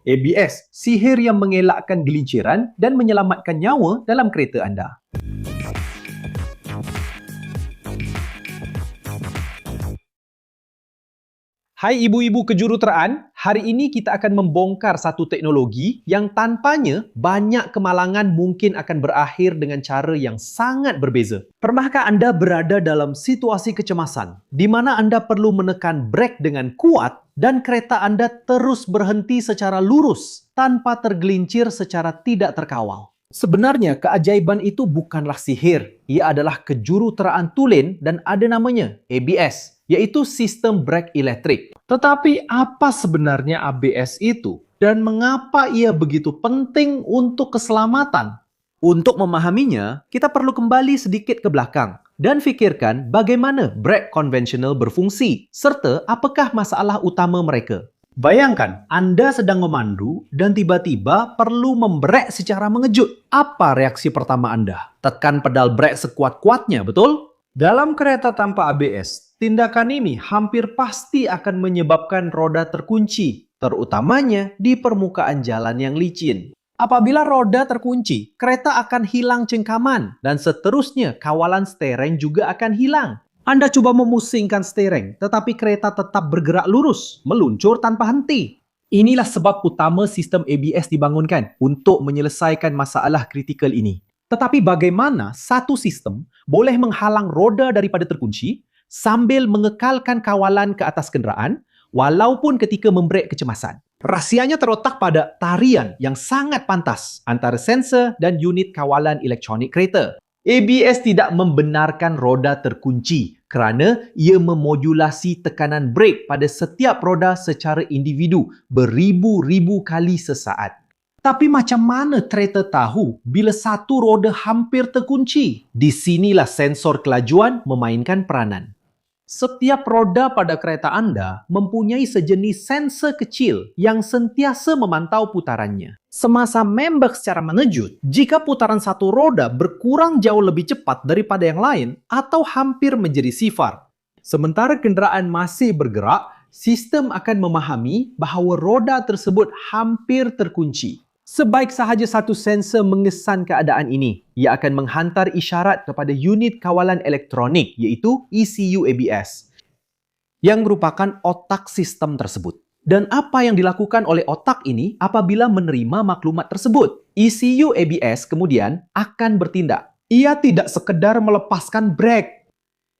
ABS, sihir yang mengelakkan gelinciran dan menyelamatkan nyawa dalam kereta anda. Hai ibu-ibu kejuruteraan, hari ini kita akan membongkar satu teknologi yang tanpanya banyak kemalangan mungkin akan berakhir dengan cara yang sangat berbeza. Pernahkah anda berada dalam situasi kecemasan di mana anda perlu menekan brek dengan kuat dan kereta anda terus berhenti secara lurus tanpa tergelincir secara tidak terkawal? Sebenarnya keajaiban itu bukanlah sihir, ia adalah kejuruteraan tulen dan ada namanya ABS, yaitu sistem brake elektrik. Tetapi apa sebenarnya ABS itu dan mengapa ia begitu penting untuk keselamatan? Untuk memahaminya, kita perlu kembali sedikit ke belakang dan fikirkan bagaimana brake konvensional berfungsi serta apakah masalah utama mereka. Bayangkan, anda sedang memandu dan tiba-tiba perlu membrek secara mengejut. Apa reaksi pertama anda? Tekan pedal brek sekuat-kuatnya, betul? Dalam kereta tanpa ABS, tindakan ini hampir pasti akan menyebabkan roda terkunci, terutamanya di permukaan jalan yang licin. Apabila roda terkunci, kereta akan hilang cengkaman dan seterusnya kawalan steering juga akan hilang. Anda coba memusingkan steering, tetapi kereta tetap bergerak lurus, meluncur tanpa henti. Inilah sebab utama sistem ABS dibangunkan untuk menyelesaikan masalah kritikal ini. Tetapi bagaimana satu sistem boleh menghalang roda daripada terkunci sambil mengekalkan kawalan ke atas kenderaan walaupun ketika membrek kecemasan? Rahsianya terletak pada tarian yang sangat pantas antara sensor dan unit kawalan elektronik kereta. ABS tidak membenarkan roda terkunci kerana ia memodulasi tekanan brek pada setiap roda secara individu beribu-ribu kali sesaat. Tapi macam mana kereta tahu bila satu roda hampir terkunci? Di sinilah sensor kelajuan memainkan peranan. Setiap roda pada kereta anda mempunyai sejenis sensor kecil yang sentiasa memantau putarannya. Semasa membak secara menejut, jika putaran satu roda berkurang jauh lebih cepat daripada yang lain atau hampir menjadi sifar. Sementara kenderaan masih bergerak, sistem akan memahami bahawa roda tersebut hampir terkunci. Sebaik sahaja satu sensor mengesan keadaan ini, ia akan menghantar isyarat kepada unit kawalan elektronik iaitu ECU ABS yang merupakan otak sistem tersebut. Dan apa yang dilakukan oleh otak ini apabila menerima maklumat tersebut? ECU ABS kemudian akan bertindak. Ia tidak sekedar melepaskan brek.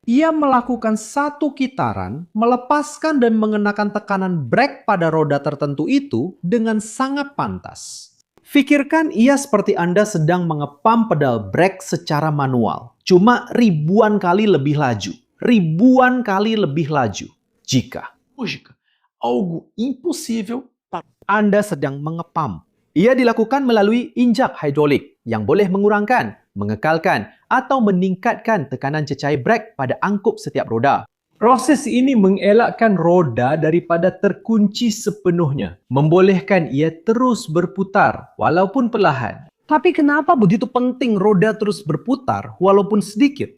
Ia melakukan satu kitaran, melepaskan dan mengenakan tekanan brek pada roda tertentu itu dengan sangat pantas. Fikirkan ia seperti anda sedang mengepam pedal brek secara manual. Cuma ribuan kali lebih laju. Ribuan kali lebih laju. Jika algo impossível, anda sedang mengepam. Ia dilakukan melalui injak hidrolik yang boleh mengurangkan, mengekalkan atau meningkatkan tekanan cecair brek pada angkup setiap roda. Proses ini mengelakkan roda daripada terkunci sepenuhnya, membolehkan ia terus berputar walaupun perlahan. Tapi kenapa begitu penting roda terus berputar walaupun sedikit?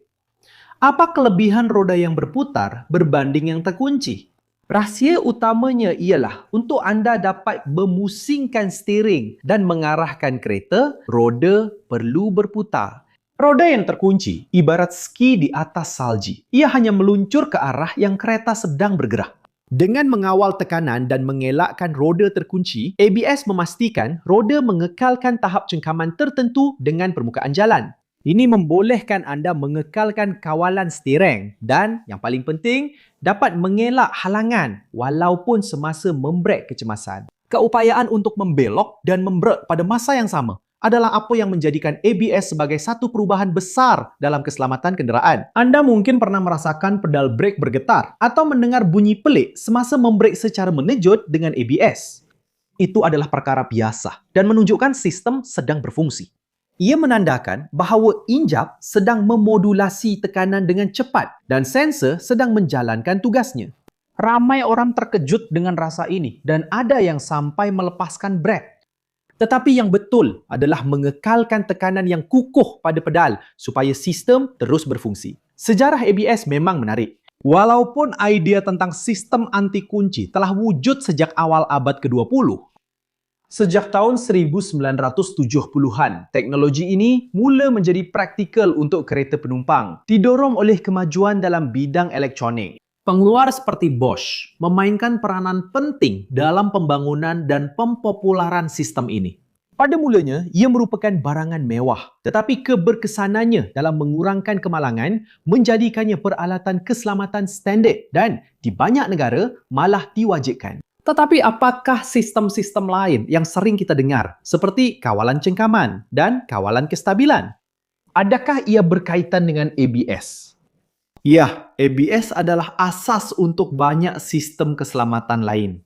Apa kelebihan roda yang berputar berbanding yang terkunci? Rahsia utamanya ialah untuk anda dapat memusingkan steering dan mengarahkan kereta, roda perlu berputar. Roda yang terkunci ibarat ski di atas salji. Ia hanya meluncur ke arah yang kereta sedang bergerak. Dengan mengawal tekanan dan mengelakkan roda terkunci, ABS memastikan roda mengekalkan tahap cengkaman tertentu dengan permukaan jalan. Ini membolehkan anda mengekalkan kawalan steering dan, yang paling penting, dapat mengelak halangan walaupun semasa membrek kecemasan. Keupayaan untuk membelok dan membrek pada masa yang sama adalah apa yang menjadikan ABS sebagai satu perubahan besar dalam keselamatan kenderaan. Anda mungkin pernah merasakan pedal brake bergetar atau mendengar bunyi pelik semasa membrek secara menejut dengan ABS. Itu adalah perkara biasa dan menunjukkan sistem sedang berfungsi. Ia menandakan bahawa injap sedang memodulasi tekanan dengan cepat dan sensor sedang menjalankan tugasnya. Ramai orang terkejut dengan rasa ini dan ada yang sampai melepaskan brek. Tetapi yang betul adalah mengekalkan tekanan yang kukuh pada pedal supaya sistem terus berfungsi. Sejarah ABS memang menarik. Walaupun idea tentang sistem anti kunci telah wujud sejak awal abad ke-20, Sejak tahun 1970-an, teknologi ini mula menjadi praktikal untuk kereta penumpang, didorong oleh kemajuan dalam bidang elektronik. Pengeluar seperti Bosch memainkan peranan penting dalam pembangunan dan pempopularan sistem ini. Pada mulanya, ia merupakan barangan mewah, tetapi keberkesanannya dalam mengurangkan kemalangan menjadikannya peralatan keselamatan standard dan di banyak negara malah diwajibkan. Tetapi apakah sistem-sistem lain yang sering kita dengar seperti kawalan cengkaman dan kawalan kestabilan? Adakah ia berkaitan dengan ABS? Ya, ABS adalah asas untuk banyak sistem keselamatan lain.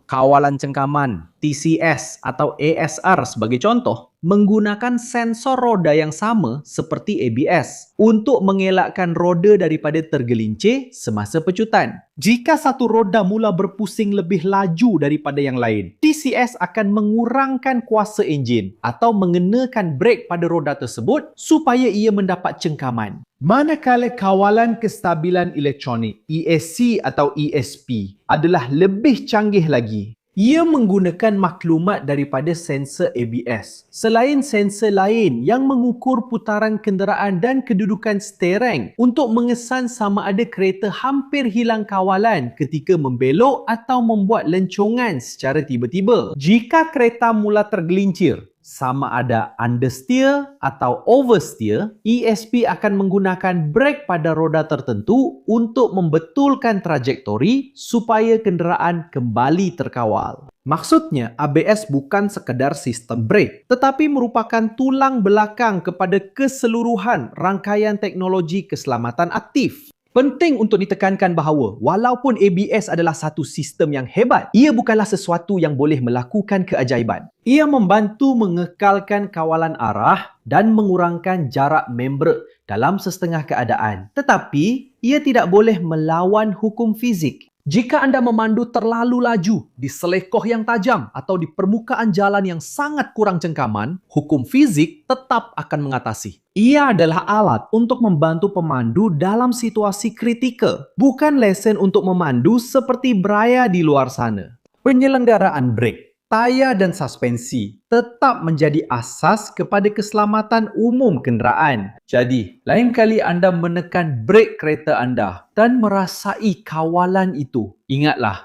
Kawalan cengkaman, TCS atau ASR sebagai contoh, menggunakan sensor roda yang sama seperti ABS untuk mengelakkan roda daripada tergelincir semasa pecutan. Jika satu roda mula berpusing lebih laju daripada yang lain, TCS akan mengurangkan kuasa enjin atau mengenakan brek pada roda tersebut supaya ia mendapat cengkaman. Manakala kawalan kestabilan elektronik, ESC atau ESP, adalah lebih canggih lagi. Ia menggunakan maklumat daripada sensor ABS. Selain sensor lain yang mengukur putaran kenderaan dan kedudukan steering untuk mengesan sama ada kereta hampir hilang kawalan ketika membelok atau membuat lencongan secara tiba-tiba. Jika kereta mula tergelincir, sama ada understeer atau oversteer, ESP akan menggunakan brek pada roda tertentu untuk membetulkan trajektori supaya kenderaan kembali terkawal. Maksudnya, ABS bukan sekadar sistem brek, tetapi merupakan tulang belakang kepada keseluruhan rangkaian teknologi keselamatan aktif. Penting untuk ditekankan bahawa walaupun ABS adalah satu sistem yang hebat, ia bukanlah sesuatu yang boleh melakukan keajaiban. Ia membantu mengekalkan kawalan arah dan mengurangkan jarak member dalam sesetengah keadaan. Tetapi, ia tidak boleh melawan hukum fizik. Jika anda memandu terlalu laju di selekoh yang tajam atau di permukaan jalan yang sangat kurang cengkaman, hukum fizik tetap akan mengatasi. Ia adalah alat untuk membantu pemandu dalam situasi kritikal, bukan lesen untuk memandu seperti beraya di luar sana. Penyelenggaraan brek, tayar dan suspensi tetap menjadi asas kepada keselamatan umum kenderaan. Jadi, lain kali anda menekan brek kereta anda dan merasai kawalan itu, ingatlah,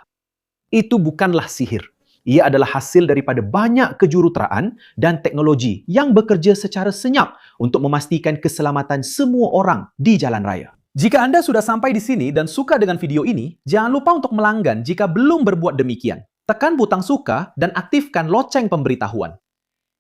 itu bukanlah sihir. Ia adalah hasil daripada banyak kejuruteraan dan teknologi yang bekerja secara senyap untuk memastikan keselamatan semua orang di jalan raya. Jika anda sudah sampai di sini dan suka dengan video ini, jangan lupa untuk melanggan jika belum berbuat demikian. Tekan butang suka dan aktifkan loceng pemberitahuan.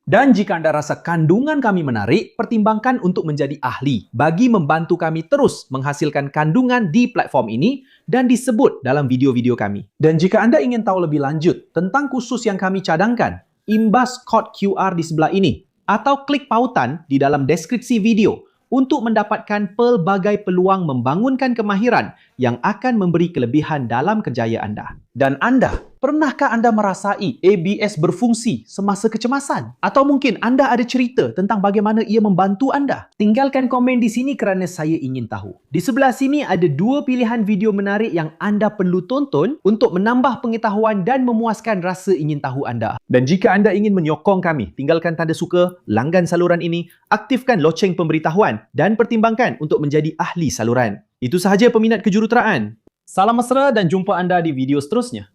Dan jika anda rasa kandungan kami menarik, pertimbangkan untuk menjadi ahli bagi membantu kami terus menghasilkan kandungan di platform ini dan disebut dalam video-video kami. Dan jika anda ingin tahu lebih lanjut tentang kursus yang kami cadangkan, imbas kod QR di sebelah ini atau klik pautan di dalam deskripsi video untuk mendapatkan pelbagai peluang membangunkan kemahiran yang akan memberi kelebihan dalam kerjaya anda. Dan anda, pernahkah anda merasai ABS berfungsi semasa kecemasan? Atau mungkin anda ada cerita tentang bagaimana ia membantu anda? Tinggalkan komen di sini kerana saya ingin tahu. Di sebelah sini ada 2 pilihan video menarik yang anda perlu tonton untuk menambah pengetahuan dan memuaskan rasa ingin tahu anda. Dan jika anda ingin menyokong kami, tinggalkan tanda suka, langgan saluran ini, aktifkan loceng pemberitahuan dan pertimbangkan untuk menjadi ahli saluran. Itu sahaja peminat kejuruteraan. Salam mesra dan jumpa anda di video seterusnya.